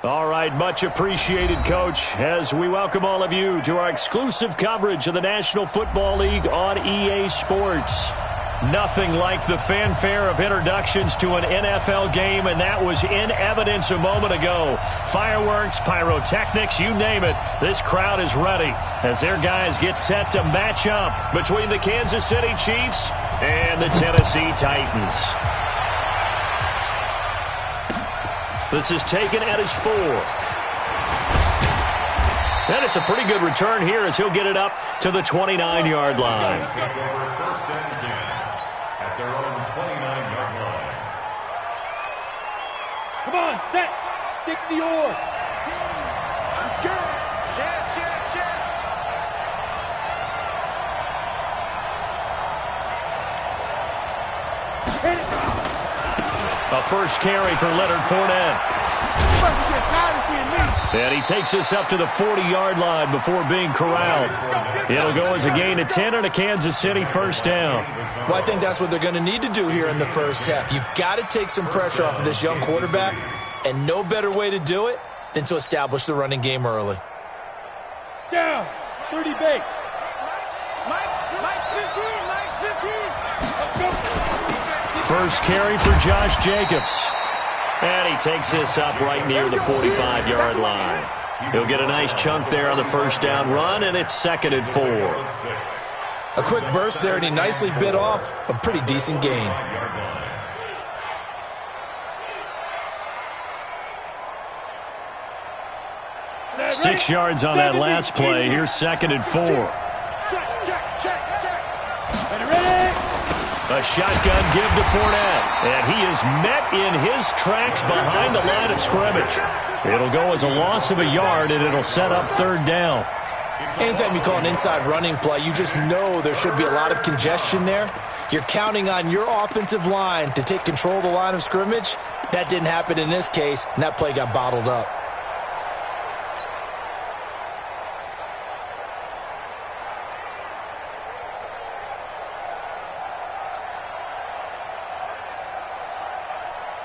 All right, much appreciated, Coach, as we welcome all of you to our exclusive coverage of the National Football League on EA Sports. Nothing like the fanfare of introductions to an NFL game, and that was in evidence a moment ago. Fireworks, pyrotechnics, you name it. This crowd is ready as their guys get set to match up between the Kansas City Chiefs and the Tennessee Titans. This is taken at his 4. And it's a pretty good return here as he'll get it up to the 29-yard line. At their own 29-yard line. Come on, set. 60 or. Let's go. Check. Hit it. A first carry for Leonard Fournette. Get tired of seeing me. And he takes us up to the 40-yard line before being corralled. It'll go as a gain of 10 and a Kansas City first down. Well, I think that's what they're going to need to do here in the first half. You've got to take some pressure off of this young quarterback, and no better way to do it than to establish the running game early. Down. 30 base. Mike's 15. Let's go. First carry for Josh Jacobs. And he takes this up right near the 45-yard line. He'll get a nice chunk there on the first down run, and it's 2nd and 4. A quick burst there, and he nicely bit off a pretty decent gain. 6 yards on that last play. Here's 2nd and 4. Ready. A shotgun give to Fournette, and he is met in his tracks behind the line of scrimmage. It'll go as a loss of a yard, and it'll set up 3rd down. Anytime you call an inside running play, you just know there should be a lot of congestion there. You're counting on your offensive line to take control of the line of scrimmage. That didn't happen in this case, and that play got bottled up.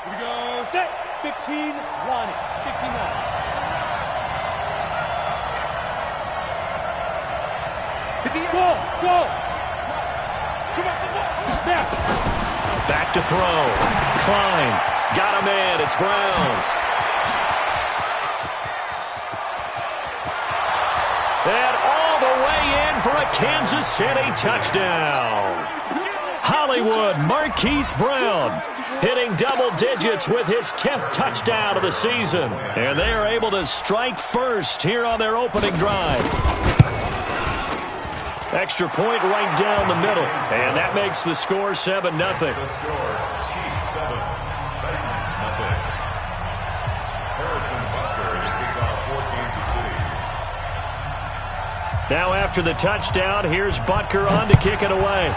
Here we go. Set. 15 line. 15 line. Go. Come on. Now. Back to throw. Klein. Got a man. It's Brown. And all the way in for a Kansas City touchdown. Hollywood Marquise Brown hitting double digits with his 10th touchdown of the season. And they are able to strike first here on their opening drive. Extra point right down the middle. And that makes the score 7-0. Now after the touchdown, here's Butker on to kick it away.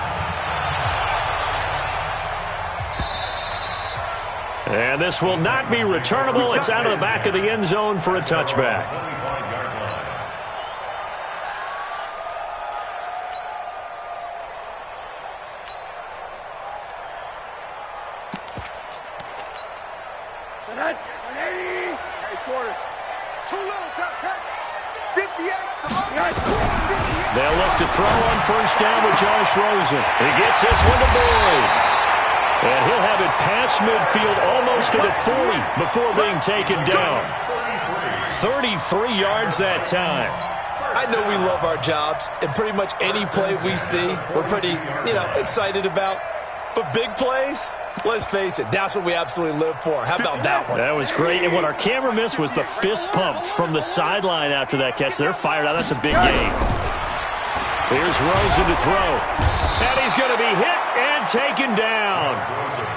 And this will not be returnable. It's out of the back of the end zone for a touchback. They'll look to throw on first down with Josh Rosen. He gets this one to Boyd. And he'll have it past midfield almost to the 40 before being taken down. 33 yards that time. I know we love our jobs, and pretty much any play we see, we're pretty, excited about. But big plays, let's face it, that's what we absolutely live for. How about that one? That was great. And what our camera missed was the fist pump from the sideline after that catch. They're fired out. That's a big game. Here's Rosen to throw. And he's going to be hit and taken down.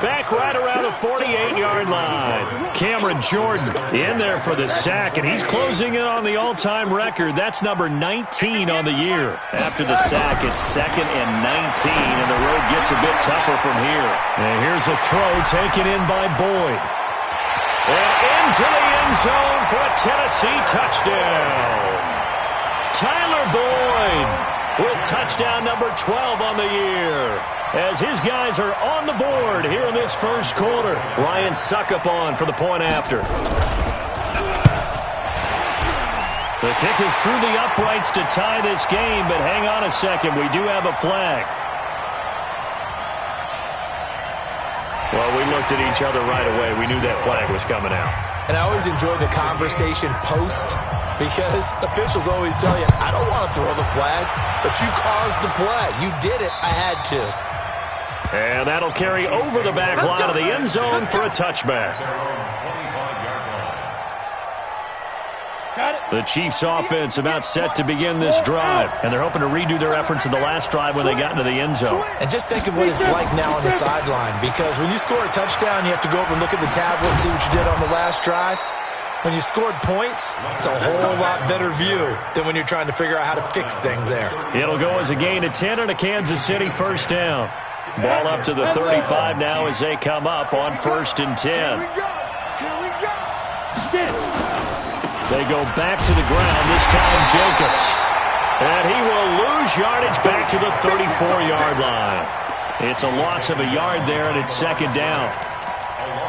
Back right around the 48-yard line. Cameron Jordan in there for the sack, and he's closing in on the all-time record. That's number 19 on the year. After the sack, it's 2nd and 19, and the road gets a bit tougher from here. And here's a throw taken in by Boyd. And into the end zone for a Tennessee touchdown. Tyler Boyd with touchdown number 12 on the year. As his guys are on the board here in this first quarter. Ryan Suckup on for the point after. The kick is through the uprights to tie this game, but hang on a second. We do have a flag. Well, we looked at each other right away. We knew that flag was coming out. And I always enjoy the conversation post because officials always tell you, I don't want to throw the flag, but you caused the play. You did it. I had to. And that'll carry over the back line of the end zone for a touchback. The Chiefs offense about set to begin this drive, and they're hoping to redo their efforts in the last drive when they got into the end zone. And just think of what it's like now on the sideline, because when you score a touchdown, you have to go over and look at the tablet and see what you did on the last drive. When you scored points, it's a whole lot better view than when you're trying to figure out how to fix things there. It'll go as a gain of 10 and a Kansas City first down. Ball up to the 35 now as they come up on 1st and 10. They go back to the ground, this time Jacobs. And he will lose yardage back to the 34-yard line. It's a loss of a yard there, and it's 2nd down.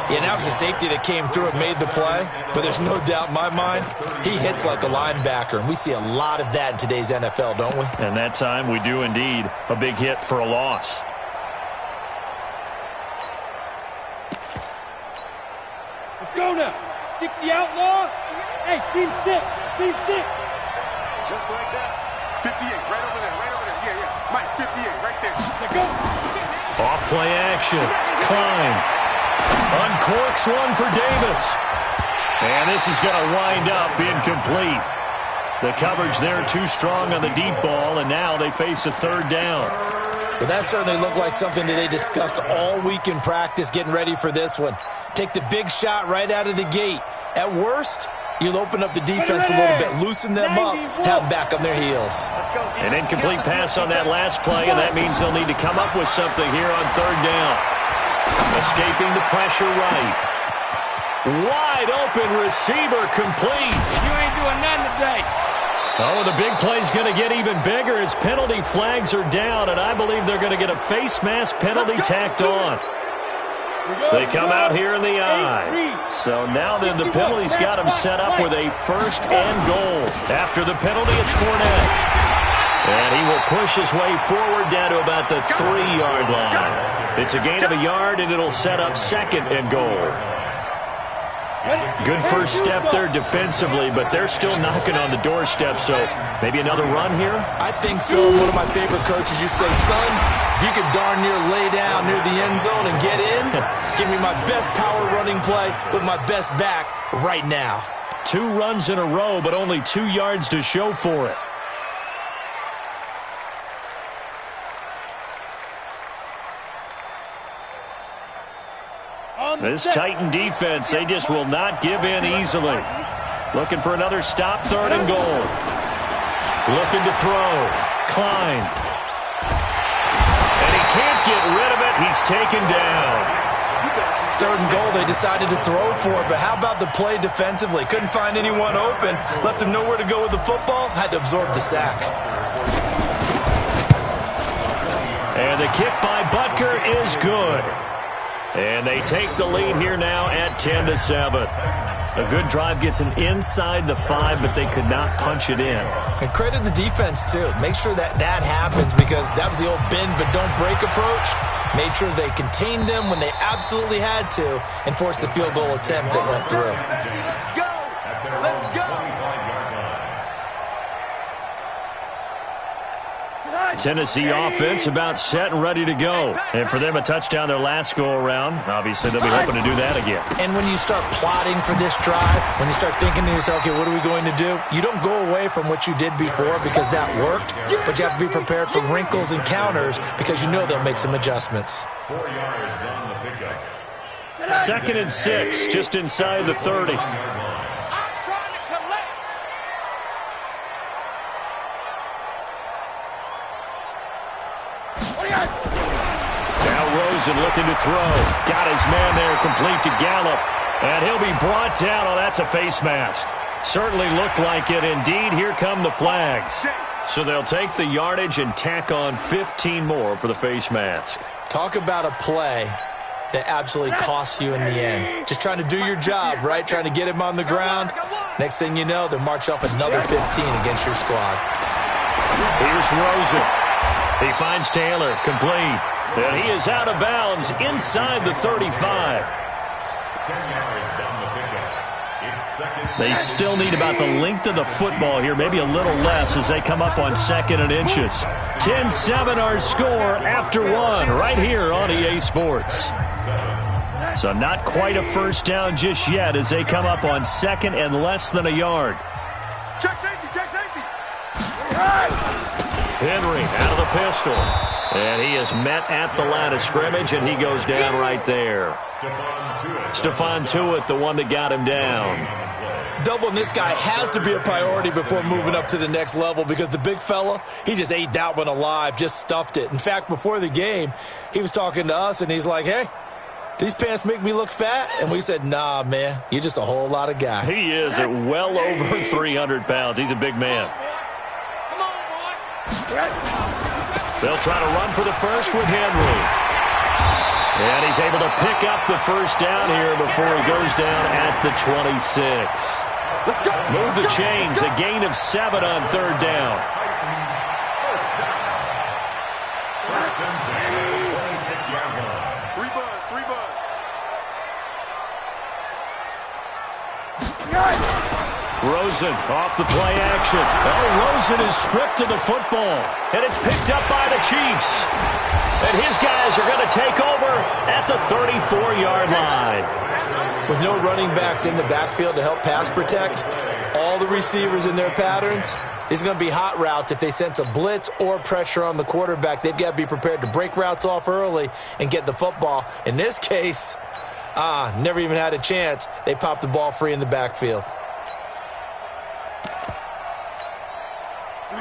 Yeah, that was a safety that came through and made the play, but there's no doubt in my mind, he hits like a linebacker, and we see a lot of that in today's NFL, don't we? And that time we do indeed. A big hit for a loss. Let's go now. 60 outlaw. Hey, seam 6. Seam 6. Just like that. 58, right over there, right over there. Yeah, yeah. Mike, 58, right there. Let's go. Off play action. Klein uncorks one for Davis. And this is going to wind up incomplete. The coverage there too strong on the deep ball, and now they face a 3rd down. But that certainly looked like something that they discussed all week in practice getting ready for this one. Take the big shot right out of the gate. At worst, you'll open up the defense a little bit, loosen them up, have them back on their heels. An incomplete pass on that last play, and that means they'll need to come up with something here on 3rd down. Escaping the pressure right. Wide open receiver complete. You ain't doing nothing today. Oh, the big play's going to get even bigger as penalty flags are down, and I believe they're going to get a face mask penalty tacked on. They come out here in the eye. So now then the penalty's got him set up with a 1st and goal. After the penalty, it's Fournette. And he will push his way forward down to about the 3-yard line. It's a gain of a yard, and it'll set up 2nd and goal. Good first step there defensively, but they're still knocking on the doorstep, so maybe another run here? I think so. One of my favorite coaches used to say, son, if you can darn near lay down near the end zone and get in, give me my best power running play with my best back right now. 2 runs in a row, but only 2 yards to show for it. This Titan defense, they just will not give in easily. Looking for another stop, 3rd and goal. Looking to throw. Klein. And he can't get rid of it. He's taken down. 3rd and goal, they decided to throw for it, but how about the play defensively? Couldn't find anyone open. Left him nowhere to go with the football. Had to absorb the sack. And the kick by Butker is good. And they take the lead here now at 10-7. A good drive gets them inside the 5, but they could not punch it in. And credit the defense, too. Make sure that happens, because that was the old bend but don't break approach. Made sure they contained them when they absolutely had to and forced the field goal attempt that went through. Let's go. Let's go. Tennessee offense about set and ready to go. And for them, a touchdown their last go-around. Obviously, they'll be hoping to do that again. And when you start plotting for this drive, when you start thinking to yourself, okay, what are we going to do? You don't go away from what you did before because that worked, but you have to be prepared for wrinkles and counters because you know they'll make some adjustments. 4 yards on the pickup. 2nd and 6, just inside the 30. And looking to throw. Got his man there complete to Gallup. And he'll be brought down. Oh, that's a face mask. Certainly looked like it. Indeed, here come the flags. So they'll take the yardage and tack on 15 more for the face mask. Talk about a play that absolutely costs you in the end. Just trying to do your job, right? Trying to get him on the ground. Next thing you know, they'll march off another 15 against your squad. Here's Rosen. He finds Taylor, complete. And he is out of bounds inside the 35. 10 yards on the pickup. It's second. They still need about the length of the football here, maybe a little less as they come up on 2nd and inches. 10-7 our score after one right here on EA Sports. So not quite a first down just yet as they come up on 2nd and less than a yard. Check safety, check safety. Henry out of the pistol. And he is met at the line of scrimmage, and he goes down right there. Stephon Tuitt, the one that got him down. Doubling this guy has to be a priority before moving up to the next level because the big fella, he just ate that one alive, just stuffed it. In fact, before the game, he was talking to us, and he's like, hey, these pants make me look fat? And we said, nah, man, you're just a whole lot of guy. He is at well over 300 pounds. He's a big man. They'll try to run for the first with Henry. And he's able to pick up the first down here before he goes down at the 26. Move the chains, a gain of 7 on 3rd down. First and 10, 26-yard line. 3 buzz, 3 buzz. Rosen off the play action. Oh, Rosen is stripped to the football. And it's picked up by the Chiefs. And his guys are going to take over at the 34-yard line. With no running backs in the backfield to help pass protect, all the receivers in their patterns, these are going to be hot routes. If they sense a blitz or pressure on the quarterback, they've got to be prepared to break routes off early and get the football. In this case, never even had a chance. They popped the ball free in the backfield.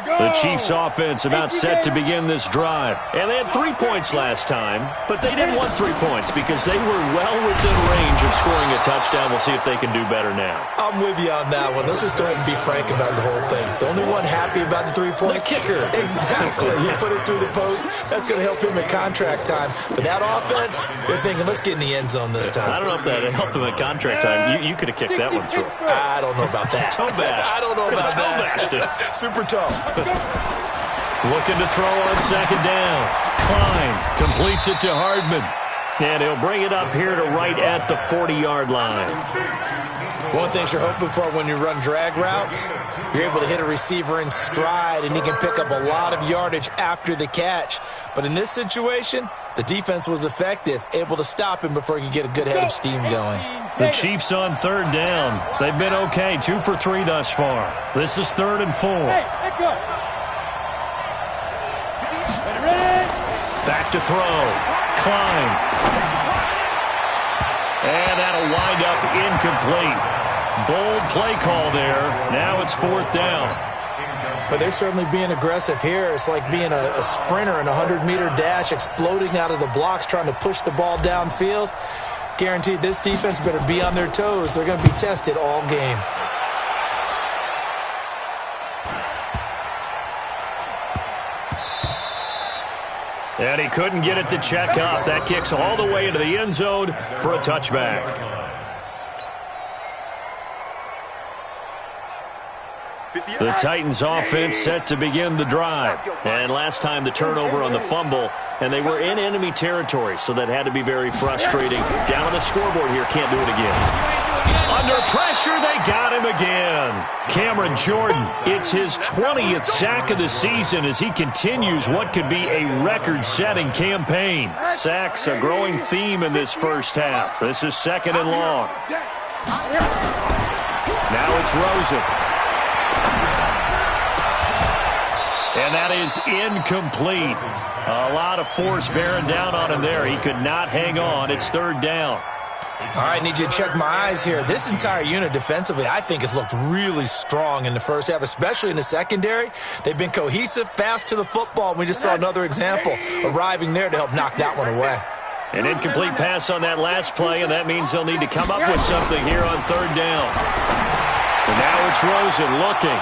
The Chiefs offense about set to begin this drive. And they had 3 points last time, but they didn't want 3 points because they were well within range of scoring a touchdown. We'll see if they can do better now. I'm with you on that one. Let's just go ahead and be frank about the whole thing. The only one happy about the 3-point? The kicker. Exactly. He put it through the post. That's going to help him at contract time. But that offense, they're thinking, let's get in the end zone this time. I don't know if that helped him at contract time. You could have kicked that one through. I don't know about that. Toe bash. I don't know about that. Super toe. Looking to throw on 2nd down. Klein completes it to Hardman. And he'll bring it up here to right at the 40-yard line. One thing you're hoping for when you run drag routes, you're able to hit a receiver in stride, and he can pick up a lot of yardage after the catch. But in this situation, the defense was effective, able to stop him before he could get a good head of steam going. The Chiefs on 3rd down. They've been okay, 2 for 3 thus far. This is 3rd and 4. Back to throw. Klein. And that'll wind up incomplete. Bold play call there. Now it's 4th down. But they're certainly being aggressive here. It's like being a sprinter in a 100-meter dash, exploding out of the blocks, trying to push the ball downfield. Guaranteed this defense better be on their toes. They're going to be tested all game. And he couldn't get it to check up. That kicks all the way into the end zone for a touchback. The Titans offense set to begin the drive. And last time the turnover on the fumble, and they were in enemy territory, so that had to be very frustrating. Down on the scoreboard here, can't do it again. Under pressure, they got him again. Cameron Jordan, it's his 20th sack of the season as he continues what could be a record-setting campaign. Sacks a growing theme in this first half. This is 2nd and long. Now it's Rosen. And that is incomplete. A lot of force bearing down on him there. He could not hang on. It's 3rd down. All right, need you to check my eyes here. This entire unit defensively, I think, has looked really strong in the first half, especially in the secondary. They've been cohesive, fast to the football. We just saw another example arriving there to help knock that one away. An incomplete pass on that last play, and that means they'll need to come up with something here on 3rd down. And now it's Rosen looking.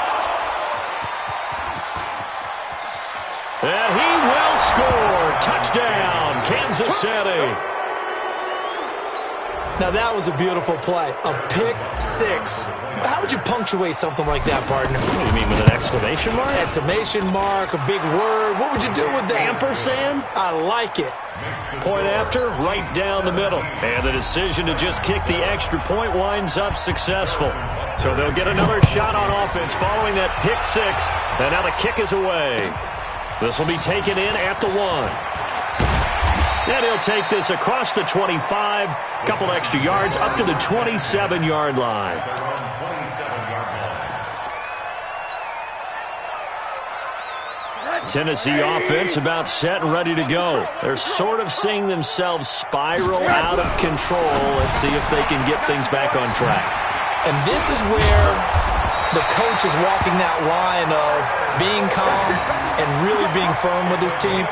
And he will score. Touchdown, Kansas City. Now, that was a beautiful play. A pick six. How would you punctuate something like that, partner? What do you mean, with an exclamation mark? Exclamation mark, a big word. What would you do with that? Ampersand? I like it. Point after, right down the middle. And the decision to just kick the extra point winds up successful. So they'll get another shot on offense following that pick six. And now the kick is away. This will be taken in at the 1. And he'll take this across the 25, couple extra yards up to the 27-yard line. Tennessee offense about set and ready to go. They're sort of seeing themselves spiral out of control. Let's see if they can get things back on track. And this is where the coach is walking that line of being calm and really being firm with his team.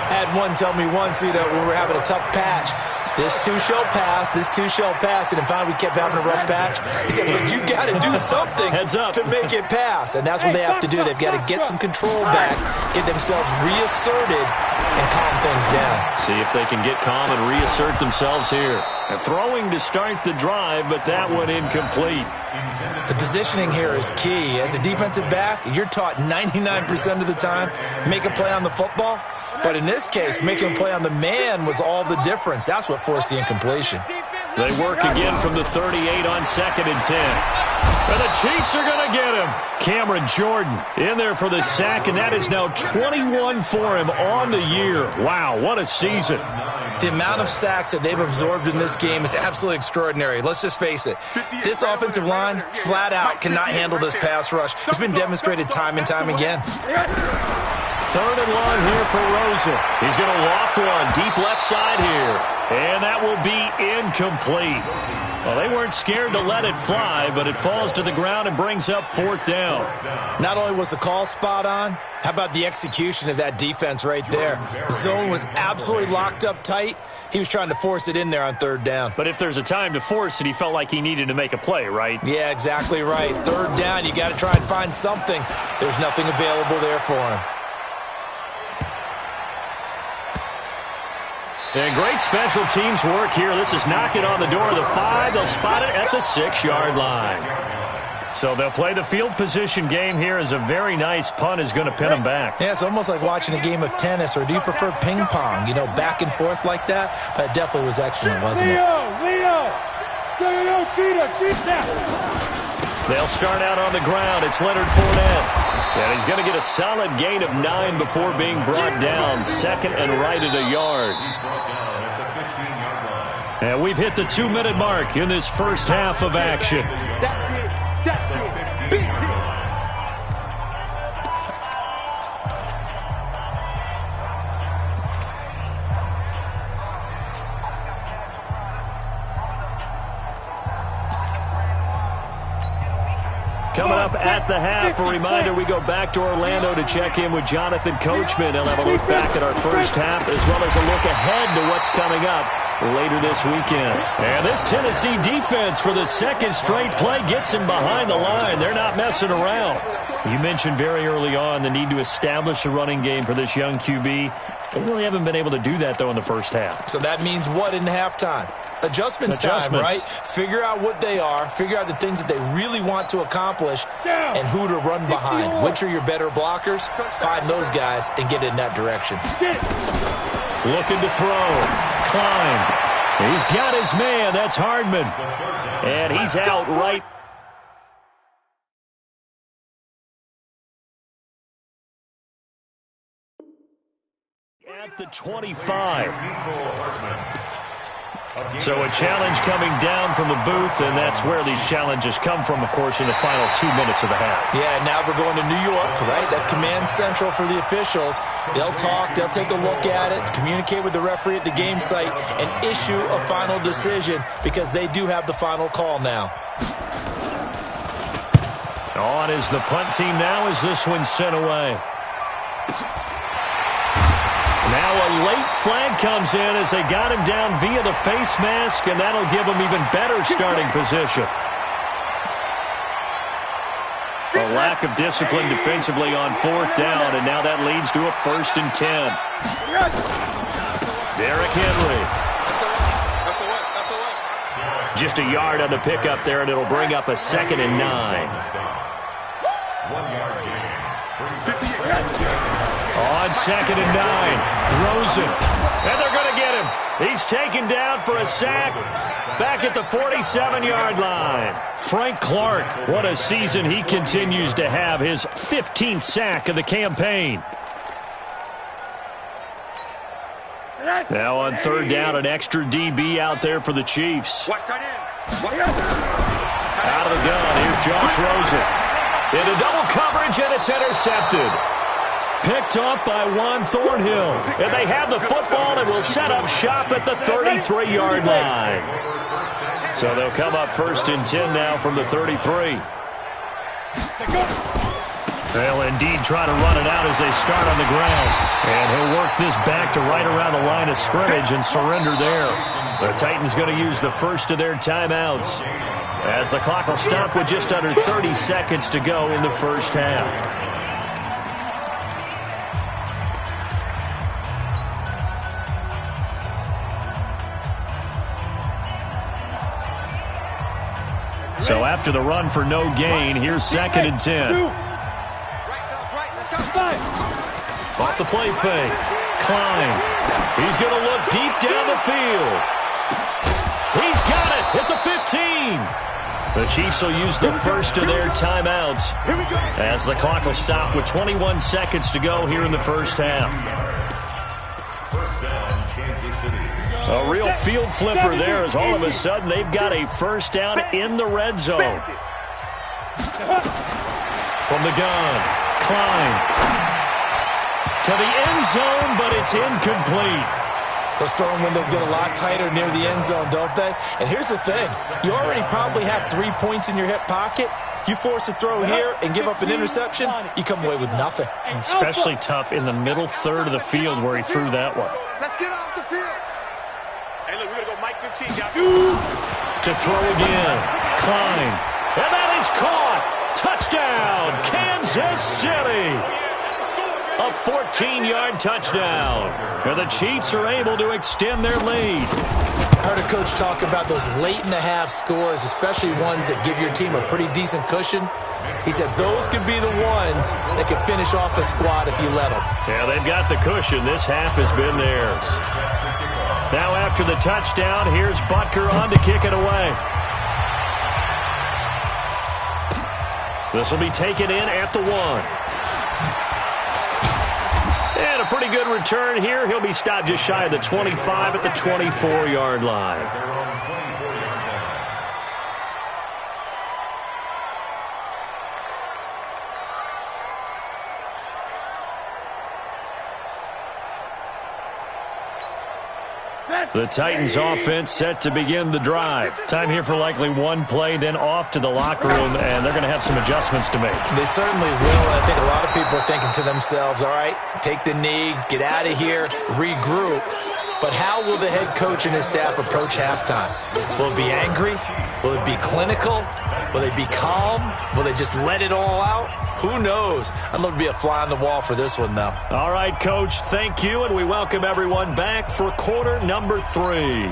I had one tell me once, when we were having a tough patch, this too shall pass, this too shall pass, and finally we kept having a rough patch. He said, but you got to do something to make it pass, and that's what they have to do. They've got to get some control back, get themselves reasserted, and calm things down. See if they can get calm and reassert themselves here. They're throwing to start the drive, but that one incomplete. The positioning here is key. As a defensive back, you're taught 99% of the time, make a play on the football. But in this case, making a play on the man was all the difference. That's what forced the incompletion. They work again from the 38 on 2nd and 10. And the Chiefs are going to get him. Cameron Jordan in there for the sack, and that is now 21 for him on the year. Wow, what a season. The amount of sacks that they've absorbed in this game is absolutely extraordinary. Let's just face it. This offensive line, flat out, cannot handle this pass rush. It's been demonstrated time and time again. 3rd and long here for Rosen. He's going to loft one deep left side here. And that will be incomplete. Well, they weren't scared to let it fly, but it falls to the ground and brings up 4th down. Not only was the call spot on, how about the execution of that defense right there? Zone was absolutely locked up tight. He was trying to force it in there on 3rd down. But if there's a time to force it, he felt like he needed to make a play, right? Yeah, exactly right. 3rd down, you got to try and find something. There's nothing available there for him. And great special teams work here. This is knocking on the door of the 5. They'll spot it at the 6-yard line. So they'll play the field position game here as a very nice punt is going to pin them back. Yeah, it's almost like watching a game of tennis, or do you prefer ping pong? Back and forth like that? But it definitely was excellent, wasn't it? Leo! Cheetah! They'll start out on the ground. It's Leonard Fournette. And he's going to get a solid gain of 9 before being brought down. 2nd and right at a yard. And we've hit the 2-minute mark in this first half of action. Coming up at the half, a reminder, we go back to Orlando to check in with Jonathan Coachman. He'll have a look back at our first half as well as a look ahead to what's coming up later this weekend. And this Tennessee defense for the 2nd straight play gets him behind the line. They're not messing around. You mentioned very early on the need to establish a running game for this young QB. They really haven't been able to do that, though, in the first half. So that means what in halftime? Adjustments time, right? Figure out what they are, figure out the things that they really want to accomplish, and who to run behind. Which are your better blockers? Find those guys and get in that direction. Looking to throw. Klein. He's got his man. That's Hardman. And he's out right. At the 25. So a challenge coming down from the booth, and that's where these challenges come from, of course, in the final 2 minutes of the half. Yeah, now we're going to New York, right? That's command central for the officials. They'll talk, they'll take a look at it, communicate with the referee at the game site, and issue a final decision because they do have the final call now. On is the punt team now as this one's sent away. Now a late flag comes in as they got him down via the face mask, and that'll give him even better starting position. A lack of discipline defensively on 4th down, and now that leads to a 1st and 10. Derrick Henry. Just a yard on the pickup there, and it'll bring up a 2nd and 9. 1 yard gain. On 2nd and 9, Rosen. And they're going to get him. He's taken down for a sack back at the 47-yard line. Frank Clark, what a season he continues to have. His 15th sack of the campaign. Now on 3rd down, an extra DB out there for the Chiefs. Watch that in. Out of the gun, here's Josh Rosen. Into double coverage, and it's intercepted. Picked off by Juan Thornhill. And they have the football and will set up shop at the 33-yard line. So they'll come up 1st and 10 now from the 33. They'll indeed try to run it out as they start on the ground. And he'll work this back to right around the line of scrimmage and surrender there. The Titans going to use the first of their timeouts, as the clock will stop with just under 30 seconds to go in the first half. So after the run for no gain, here's 2nd and 10. Off the play fake. Klein. He's going to look deep down the field. He's got it at the 15. The Chiefs will use the first of their timeouts, as the clock will stop with 21 seconds to go here in the first half. First down, Kansas City. A real field flipper there, as all of a sudden they've got a first down in the red zone. From the gun, Klein. To the end zone, but it's incomplete. Those throwing windows get a lot tighter near the end zone, don't they? And here's the thing. You already probably have 3 points in your hip pocket. You force a throw here and give up an interception, you come away with nothing. Especially tough in the middle third of the field where he threw that one. Let's get off the field. Hey, look, we're going to go Mike 15, guys. To throw again. Klein. And that is caught. Touchdown, Kansas City. A 14-yard touchdown. And the Chiefs are able to extend their lead. I heard a coach talk about those late-in-the-half scores, especially ones that give your team a pretty decent cushion. He said those could be the ones that could finish off a squad if you let them. Yeah, they've got the cushion. This half has been theirs. Now after the touchdown, here's Butker on to kick it away. This will be taken in at the 1. And a pretty good return here. He'll be stopped just shy of the 25 at the 24-yard line. The Titans offense set to begin the drive. Time here for likely one play, then off to the locker room, and they're going to have some adjustments to make. They certainly will, and I think a lot of people are thinking to themselves, all right, take the knee, get out of here, regroup. But how will the head coach and his staff approach halftime? Will it be angry? Will it be clinical? Will they be calm? Will they just let it all out? Who knows? I'd love to be a fly on the wall for this one, though. All right, Coach, thank you, and we welcome everyone back for quarter number 3.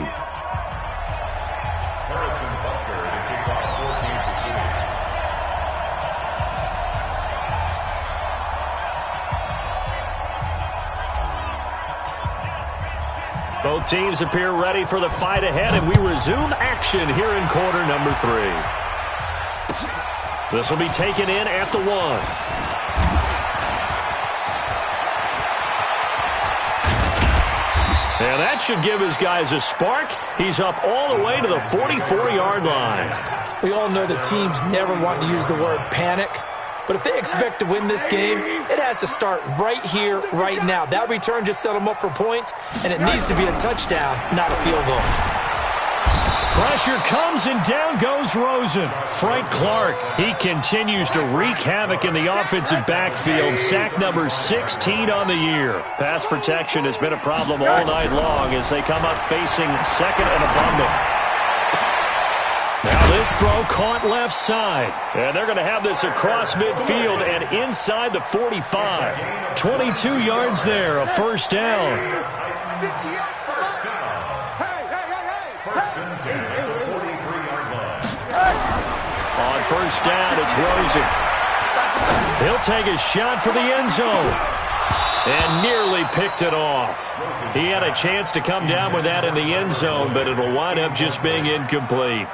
Both teams appear ready for the fight ahead, and we resume action here in quarter number 3. This will be taken in at the 1. And that should give his guys a spark. He's up all the way to the 44-yard line. We all know the teams never want to use the word panic. But if they expect to win this game, it has to start right here, right now. That return just set them up for points, and it needs to be a touchdown, not a field goal. Pressure comes, and down goes Rosen. Frank Clark, he continues to wreak havoc in the offensive backfield. Sack number 16 on the year. Pass protection has been a problem all night long as they come up facing second and abundant. Now this throw caught left side. And they're going to have this across midfield and inside the 45. 22 yards there, a first down. On first down, it's Rosen. He'll take a shot for the end zone. And nearly picked it off. He had a chance to come down with that in the end zone, but it'll wind up just being incomplete.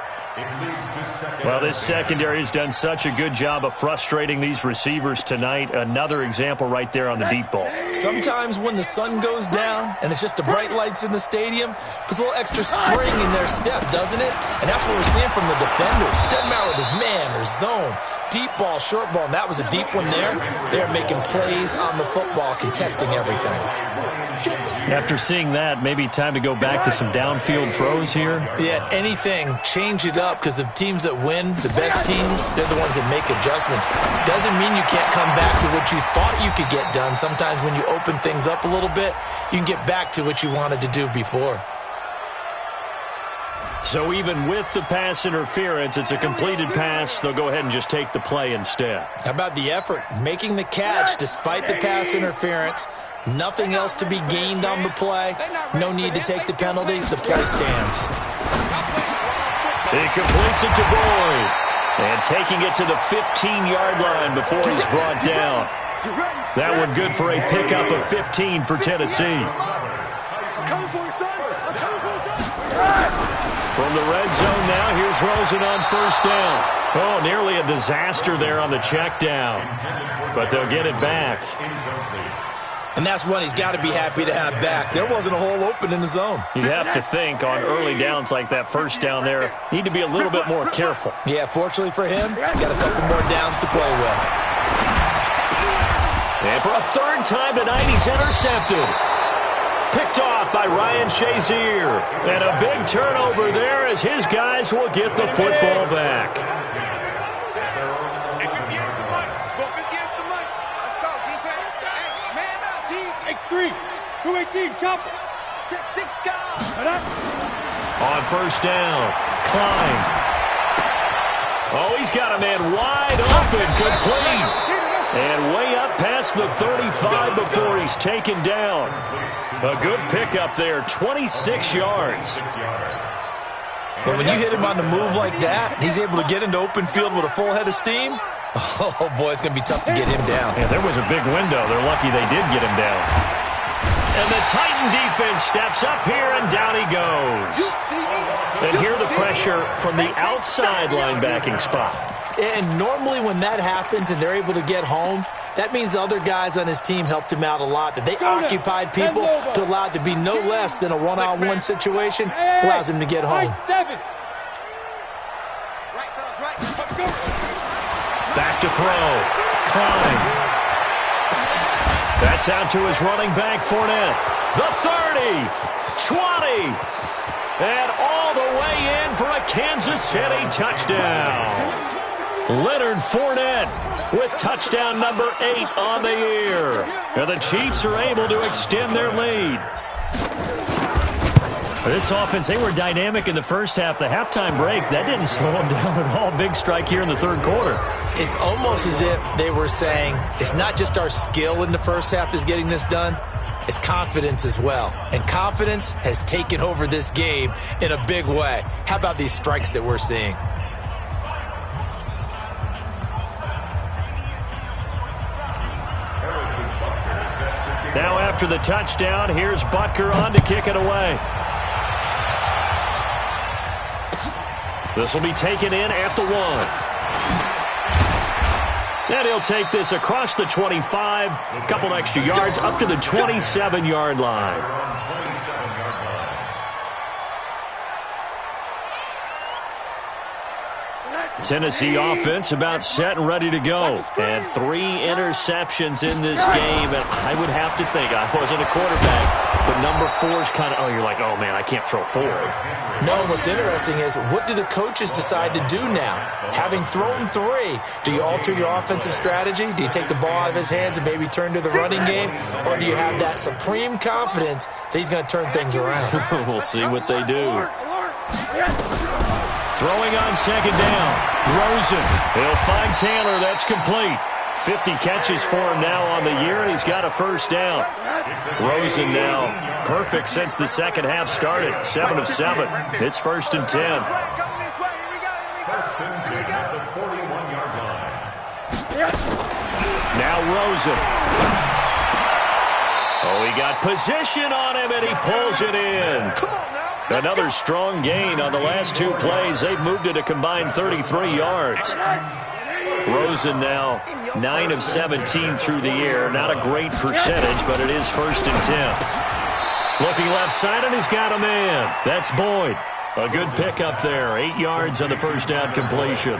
Well, this secondary has done such a good job of frustrating these receivers tonight. Another example right there on the deep ball. Sometimes when the sun goes down and it's just the bright lights in the stadium, puts a little extra spring in their step, doesn't it? And that's what we're seeing from the defenders. It doesn't matter whether it's man or zone, deep ball, short ball, and that was a deep one there. They're making plays on the football, contesting everything. After seeing that, maybe time to go back to some downfield throws here. Yeah, anything. Change it up, because the teams that win, the best teams, they're the ones that make adjustments. Doesn't mean you can't come back to what you thought you could get done. Sometimes when you open things up a little bit, you can get back to what you wanted to do before. So even with the pass interference, it's a completed pass. They'll go ahead and just take the play instead. How about the effort? Making the catch despite the pass interference. Nothing else to be gained on the play. No need to take the penalty. The play stands. He completes it to Boyd. And taking it to the 15-yard line before he's brought down. That one good for a pickup of 15 for Tennessee. From the red zone now, here's Rosen on first down. Oh, nearly a disaster there on the check down. But they'll get it back. And that's one he's got to be happy to have back. There wasn't a hole open in the zone. You'd have to think on early downs like that first down there, need to be a little bit more careful. Yeah, fortunately for him, got a couple more downs to play with. And for a third time tonight, he's intercepted. Picked off by Ryan Shazier. And a big turnover there as his guys will get the football back. X3, 218, chopper. Check 6 guys. On first down, Klein. Oh, he's got a man wide open, complete. And way up past the 35 before he's taken down. A good pickup there, 26 yards. But when you hit him on the move like that, he's able to get into open field with a full head of steam. Oh, boy, it's going to be tough to get him down. Yeah, there was a big window. They're lucky they did get him down. And the Titan defense steps up here, and down he goes. And here the pressure from the outside linebacking spot. And normally when that happens and they're able to get home, that means the other guys on his team helped him out a lot. That they occupied people to allow it to be no less than a one-on-one situation. Allows him to get home. Back to throw. Klein. That's out to his running back, Fournette. The 30, 20, and all the way in for a Kansas City touchdown. Leonard Fournette with touchdown number 8 on the year. And the Chiefs are able to extend their lead. This offense, they were dynamic in the first half. The halftime break, that didn't slow them down at all. Big strike here in the third quarter. It's almost as if they were saying, it's not just our skill in the first half that's getting this done, it's confidence as well. And confidence has taken over this game in a big way. How about these strikes that we're seeing? Now after the touchdown, here's Butker on to kick it away. This will be taken in at the 1. And he'll take this across the 25, a couple extra yards, up to the 27-yard line. Tennessee offense about set and ready to go. And 3 interceptions in this game. And I would have to think, I wasn't a quarterback, but number 4 is kind of, oh, you're like, oh, man, I can't throw 4. No, what's interesting is, what do the coaches decide to do now? Having thrown 3, do you alter your offensive strategy? Do you take the ball out of his hands and maybe turn to the running game? Or do you have that supreme confidence that he's going to turn things around? We'll see what they do. Throwing on second down. Rosen. He'll find Taylor. That's complete. 50 catches for him now on the year, and he's got a first down. Rosen now perfect since the second half started. 7 of 7. It's 1st and 10. First and 10 at the 41-yard line. Now Rosen. Oh, he got position on him, and he pulls it in. Another strong gain on the last 2 plays. They've moved it a combined 33 yards. Rosen now 9 of 17 through the air. Not a great percentage, but it is 1st and 10. Looking left side, and he's got a man. That's Boyd. A good pickup there. 8 yards on the first down completion. 8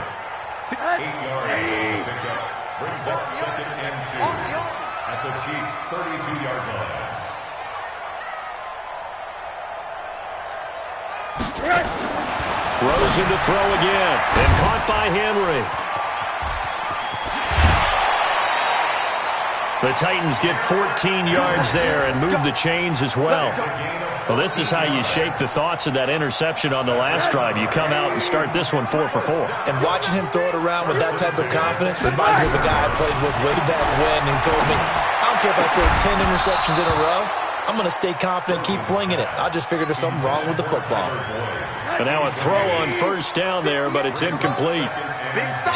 yards on the pickup. Brings up 2nd and 2 at the Chiefs' 32-yard line. Rosen to throw again, and caught by Henry. The Titans get 14 yards there and move the chains as well. Well, this is how you shake the thoughts of that interception on the last drive. You come out and start this one 4 for 4. And watching him throw it around with that type of confidence reminds me of a guy I played with way back when, and he told me, I don't care if I throw 10 interceptions in a row. I'm going to stay confident, keep flinging it. I just figured there's something wrong with the football. And now a throw on first down there, but it's incomplete.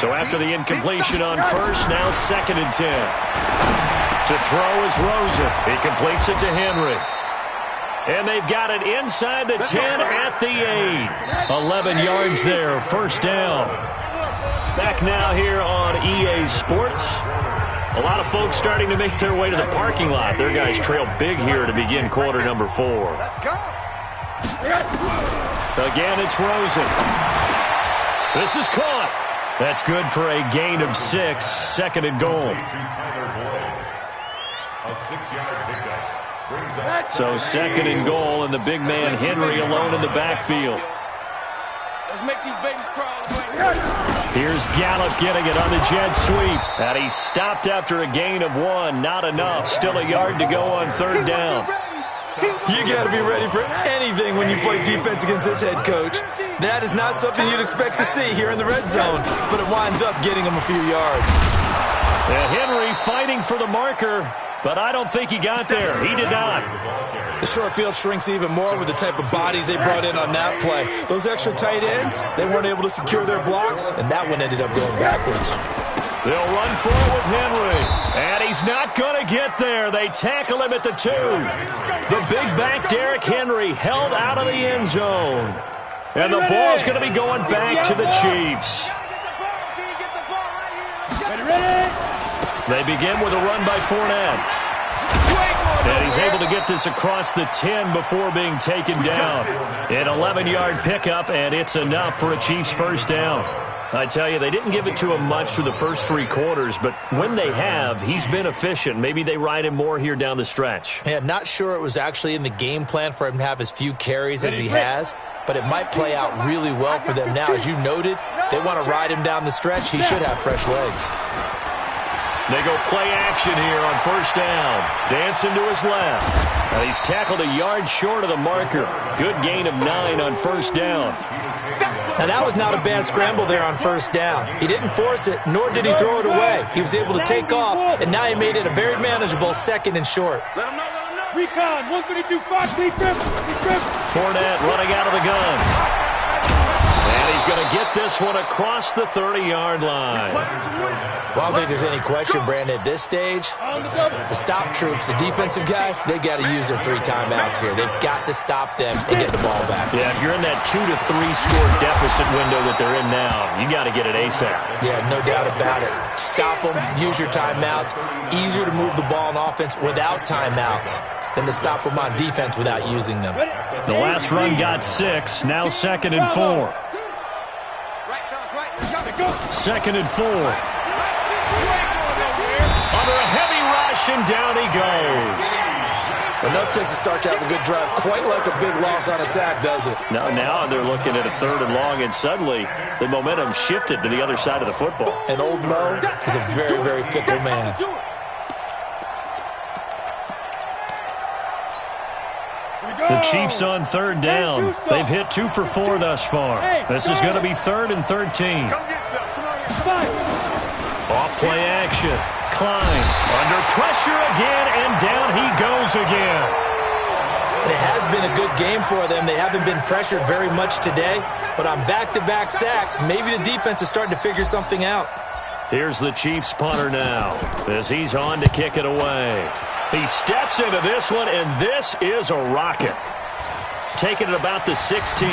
So after the incompletion on first, now 2nd and 10. To throw is Rosen. He completes it to Henry. And they've got it inside the 10 at the 8. 11 yards there, first down. Back now here on EA Sports. A lot of folks starting to make their way to the parking lot. Their guys trail big here to begin quarter number 4. Let's go. Again, it's Rosen. This is caught. That's good for a gain of 6. 2nd and goal. A 6-yard pickup. Brings up So 2nd and goal, and the big man Henry alone in the backfield. Let's make these babies crawl. Here's Gallup getting it on the jet sweep. And he stopped after a gain of 1. Not enough. Still a yard to go on 3rd down. You got to be ready for anything when you play defense against this head coach. That is not something you'd expect to see here in the red zone, but it winds up getting him a few yards. Henry fighting for the marker, but I don't think he got there. He did not. The short field shrinks even more with the type of bodies they brought in on that play. Those extra tight ends, they weren't able to secure their blocks, and that one ended up going backwards. They'll run forward with Henry, and he's not going to get there. They tackle him at the 2. The big back Derrick Henry held out of the end zone. And the ball's going to be going back to the Chiefs. They begin with a run by Fournette. And he's able to get this across the 10 before being taken down. An 11-yard pickup, and it's enough for a Chiefs first down. I tell you, they didn't give it to him much through the first 3 quarters, but when they have, he's been efficient. Maybe they ride him more here down the stretch. Yeah, not sure it was actually in the game plan for him to have as few carries as he has, but it might play out really well for them now. As you noted, they want to ride him down the stretch. He should have fresh legs. They go play action here on first down. Dancing to his left. And he's tackled a yard short of the marker. Good gain of 9 on first down. Now, that was not a bad scramble there on first down. He didn't force it, nor did he throw it away. He was able to take off, and now he made it a very manageable 2nd and short. Let him know, let him know. Recon, 132, 5, clean grip. Fournette running out of the gun. And he's going to get this one across the 30-yard line. Well, I don't think there's any question, Brandon, at this stage, the stop troops, the defensive guys, they've got to use their 3 timeouts here. They've got to stop them and get the ball back. Yeah, if you're in that 2 to 3 score deficit window that they're in now, you got to get it ASAP. Yeah, no doubt about it. Stop them, use your timeouts. Easier to move the ball on offense without timeouts than to stop them on defense without using them. The last run got 6, now 2nd and 4. 2nd and 4. Under a heavy rush, and down he goes. Enough takes to start to have a good drive. Quite like a big loss on a sack, does it? Now they're looking at a 3rd and long, and suddenly the momentum shifted to the other side of the football. And old Mo is a very, very fickle man. The Chiefs on 3rd down. They've hit 2 for 4 thus far. This is going to be 3rd and 13. Off play action. Klein under pressure again, and down he goes again. It has been a good game for them. They haven't been pressured very much today, but on back-to-back sacks, maybe the defense is starting to figure something out. Here's the Chiefs punter now as he's on to kick it away. He steps into this one, and this is a rocket. Taking it about the 16.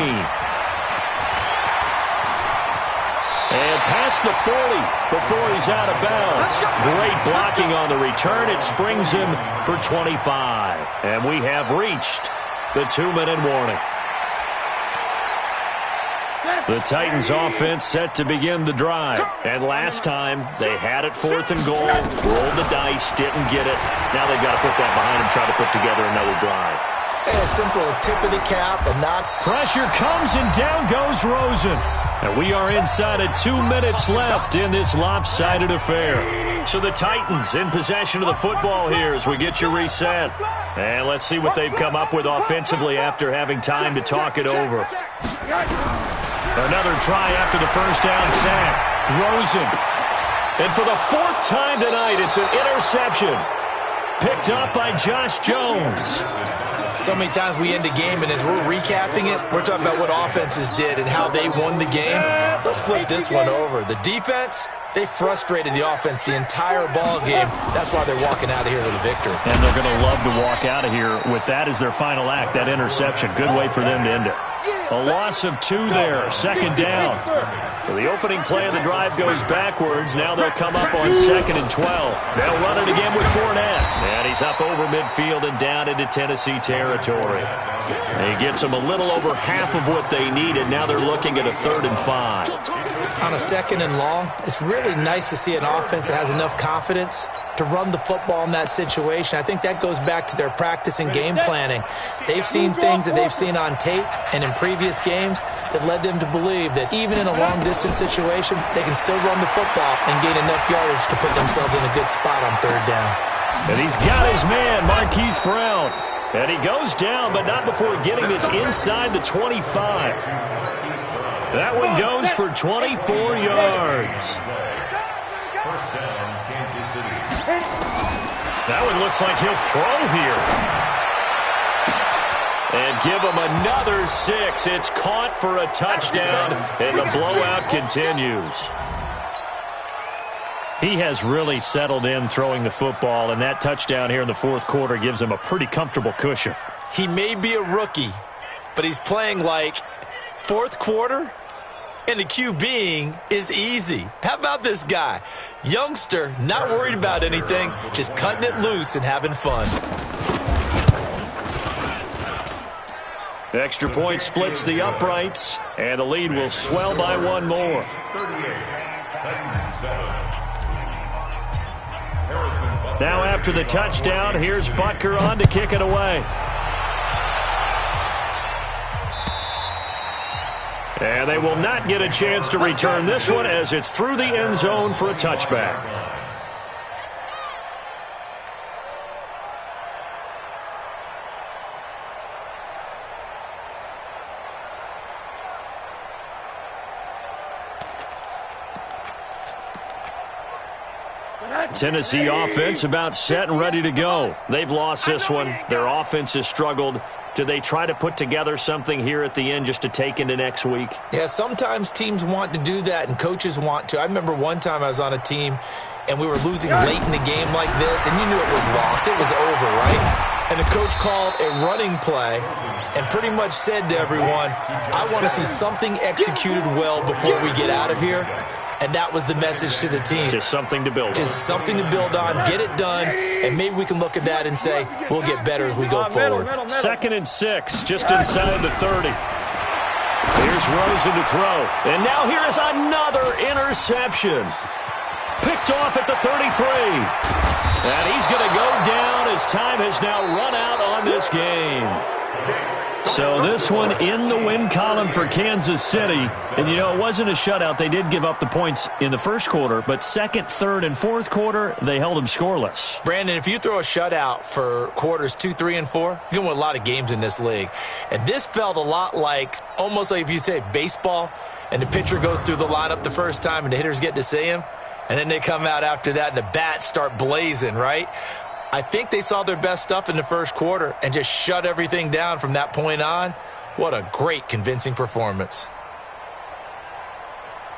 And past the 40 before he's out of bounds. Great blocking on the return. It springs him for 25. And we have reached the 2-minute warning. The Titans offense set to begin the drive. And last time, they had it 4th and goal, rolled the dice, didn't get it. Now they've got to put that behind them, try to put together another drive. A simple tip of the cap and not... Pressure comes and down goes Rosen. And we are inside of 2 minutes left in this lopsided affair. So the Titans in possession of the football here as we get you reset. And let's see what they've come up with offensively after having time to talk it over. Another try after the first down sack. Rosen. And for the 4th time tonight, it's an interception. Picked up by Josh Jones. So many times we end a game, and as we're recapping it, we're talking about what offenses did and how they won the game. Let's flip this one over. The defense, they frustrated the offense the entire ball game. That's why they're walking out of here with a victory. And they're going to love to walk out of here with that as their final act, that interception. Good way for them to end it. A loss of 2 there, 2nd down. So the opening play of the drive goes backwards. Now they'll come up on 2nd and 12. They'll run it again with Fournette. And he's up over midfield and down into Tennessee territory. He gets them a little over half of what they needed. Now they're looking at a 3rd and 5. On a 2nd and long, it's really nice to see an offense that has enough confidence to run the football in that situation. I think that goes back to their practice and game planning. They've seen things that they've seen on tape and in previous games that led them to believe that even in a long-distance situation, they can still run the football and gain enough yardage to put themselves in a good spot on 3rd down. And he's got his man, Marquise Brown. And he goes down, but not before getting this inside the 25. That one goes for 24 yards. First down, Kansas City. That one looks like he'll throw here. And give him another 6. It's caught for a touchdown, and the blowout continues. He has really settled in throwing the football, and that touchdown here in the 4th quarter gives him a pretty comfortable cushion. He may be a rookie, but he's playing like 4th quarter, and the QBing is easy. How about this guy? Youngster, not worried about anything, just cutting it loose and having fun. The extra point splits the uprights, and the lead will swell by 1 more. 38, Titans 7. Now after the touchdown, here's Butker on to kick it away. And they will not get a chance to return this one as it's through the end zone for a touchback. Tennessee offense about set and ready to go. They've lost this one. Their offense has struggled. Do they try to put together something here at the end just to take into next week? Yeah, sometimes teams want to do that and coaches want to. I remember one time I was on a team and we were losing late in the game like this, and you knew it was lost. It was over, right? And the coach called a running play and pretty much said to everyone, I want to see something executed well before we get out of here. And that was the message to the team. Just something to build on. Just something to build on, get it done, and maybe we can look at that and say, we'll get better as we go forward. 2nd and 6, just inside the 30. Here's Rosen to throw. And now here is another interception. Picked off at the 33. And he's going to go down as time has now run out on this game. So this one in the win column for Kansas City. And, you know, it wasn't a shutout. They did give up the points in the 1st quarter. But 2nd, 3rd, and 4th quarter, they held them scoreless. Brandon, if you throw a shutout for quarters 2, 3, and 4, you're going to win a lot of games in this league. And this felt a lot like, almost like if you say baseball, and the pitcher goes through the lineup the first time and the hitters get to see him. And then they come out after that and the bats start blazing, right? I think they saw their best stuff in the first quarter and just shut everything down from that point on. What a great, convincing performance.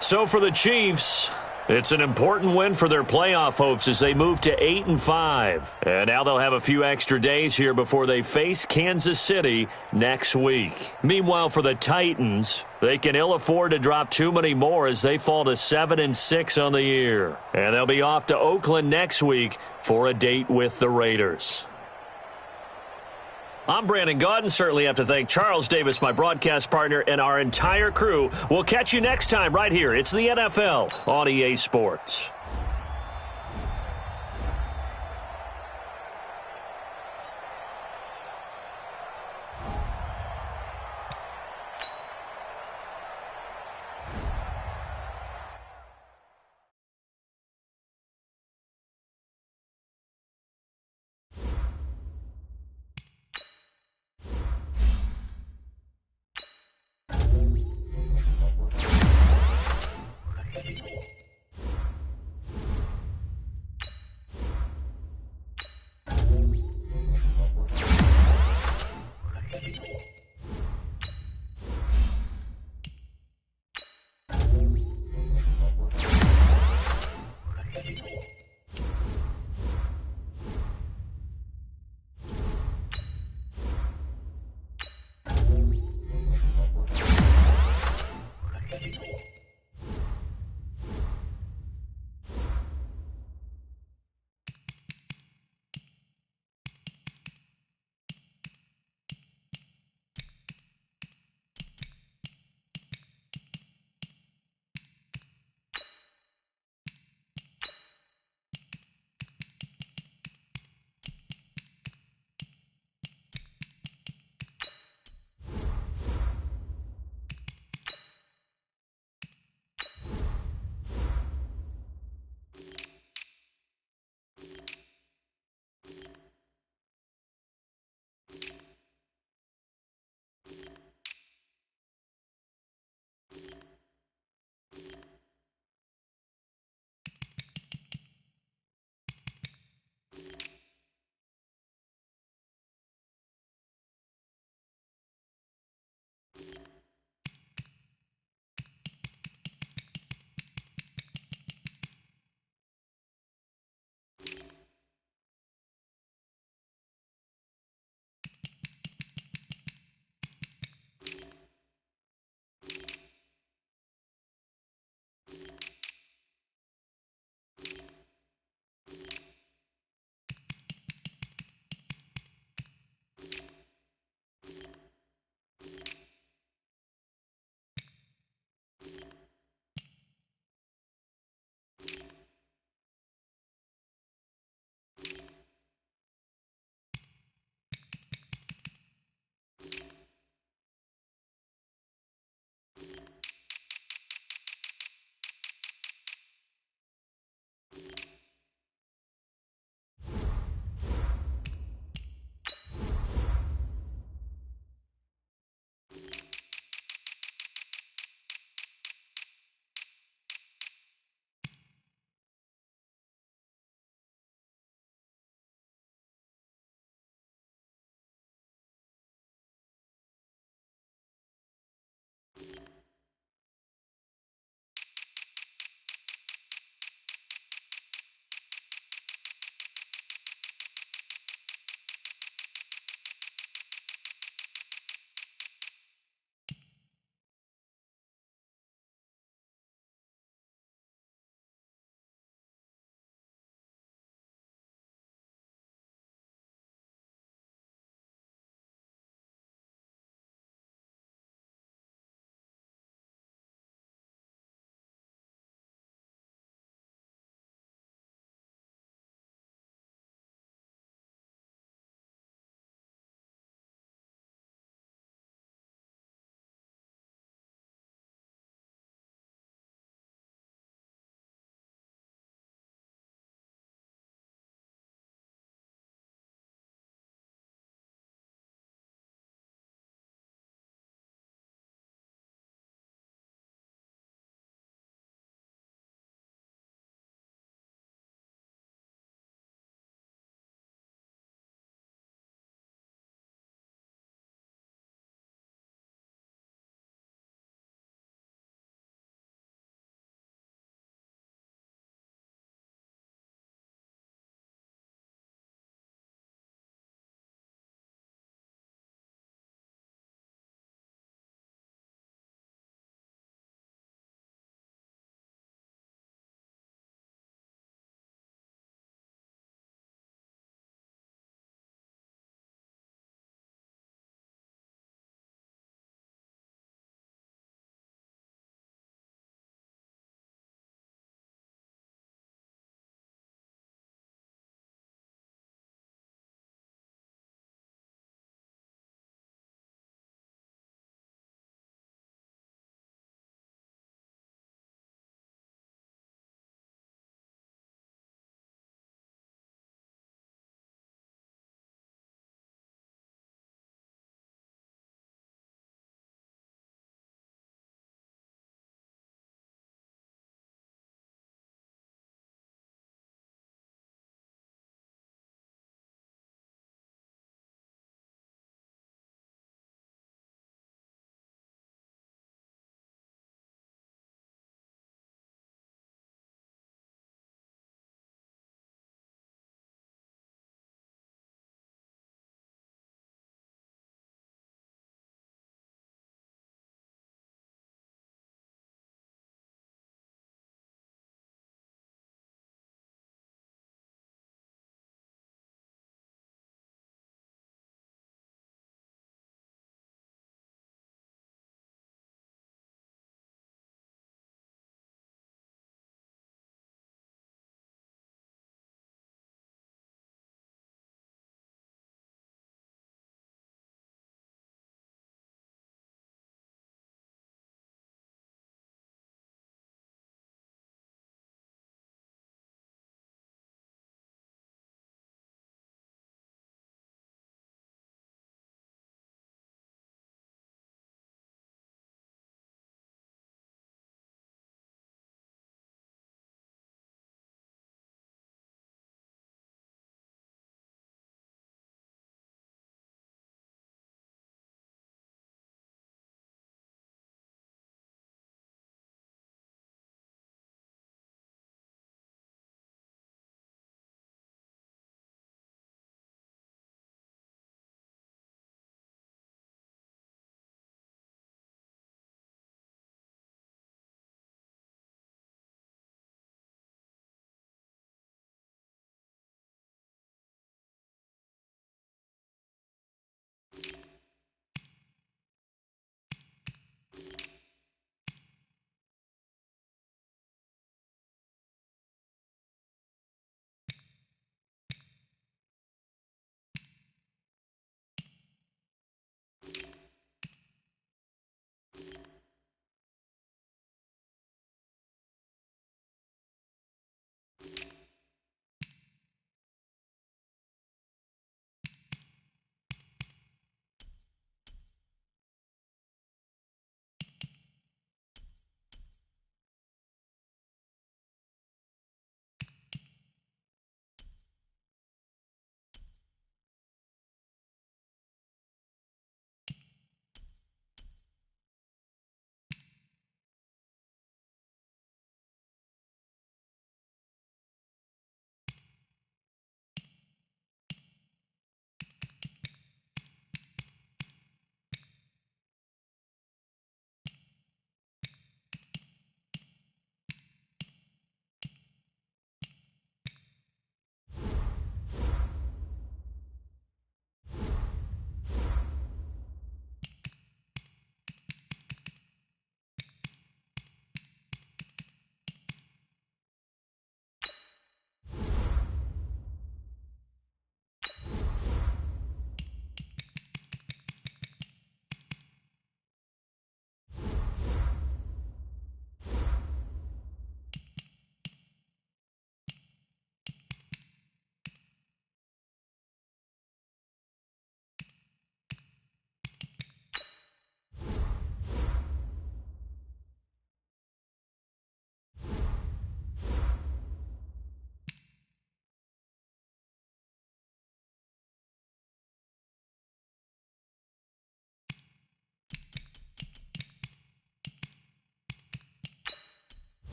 So for the Chiefs, it's an important win for their playoff hopes as they move to 8-5. And now they'll have a few extra days here before they face Kansas City next week. Meanwhile, for the Titans, they can ill afford to drop too many more as they fall to 7-6 on the year. And they'll be off to Oakland next week for a date with the Raiders. I'm Brandon Gaudin. Certainly have to thank Charles Davis, my broadcast partner, and our entire crew. We'll catch you next time right here. It's the NFL on EA Sports.